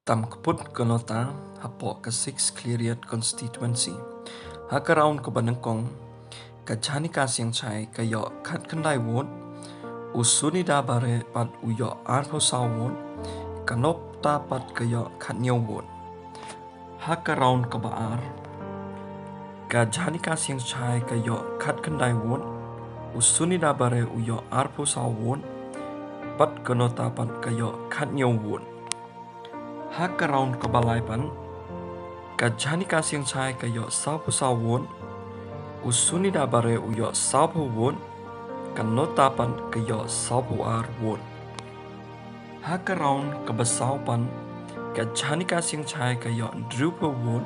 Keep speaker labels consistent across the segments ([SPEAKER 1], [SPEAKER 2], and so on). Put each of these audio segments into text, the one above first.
[SPEAKER 1] Tam kaput konota hapo ka 6 Cleriot constituency. Hakaraun ko banangkong kajani kasyang chai kayo kat kandai won usuni dabare pat uyo arpo saw won kanop tapat kayo kat nyaw won. Hakaraun ko baar kajani kasyang chai kayo kat kandai won usuni dabare uyo arpo saw won pat konota pat kayo kat nyaw won. Hakaraun kabalay pan kajani kasyang chai kayo sapu sawon usuni dabare uyo sapu won kanotapan kayo sapu ar won. Hakaraun kabasaw pan kajani kasyang chai kayo drupo won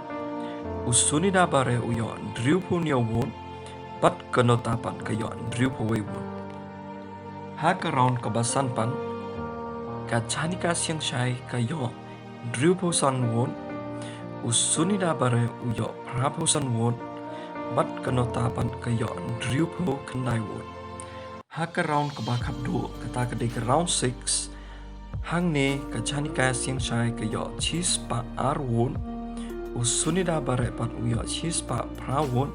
[SPEAKER 1] usuni dabare uyo drupo niyo won pat kanotapan kayo drupo way won. Hakaraun kabasan pan kajani kasyang chai kayo drupo san won usuni dabare uyo prapo san won bat kanotapan kayo drupo kandai won. Hakaraun kabakap do kata kadai ke round 6 hangne kajani kasyang chai kayo chispa ar won usuni dabare pat uyo chispa pra won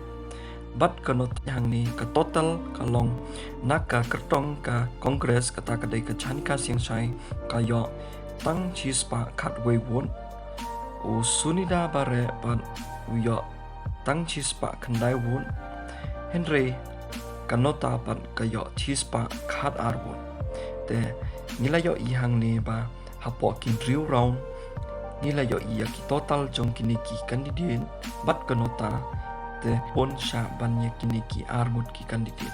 [SPEAKER 1] bat kanot hangne ka total kalong naka kertong ka kongres kata kadai kajani kasyang chai kayo tang chispa katway won usuni dabare pan uyo tang chispa kandai won Henry kanota pan kayo chispa kat ar won te nilayo ihang ne ba hapo kin drill round nilayo iya ki total jong kiniki candidate bat kanota te pon sha ban ye kiniki armut ki candidate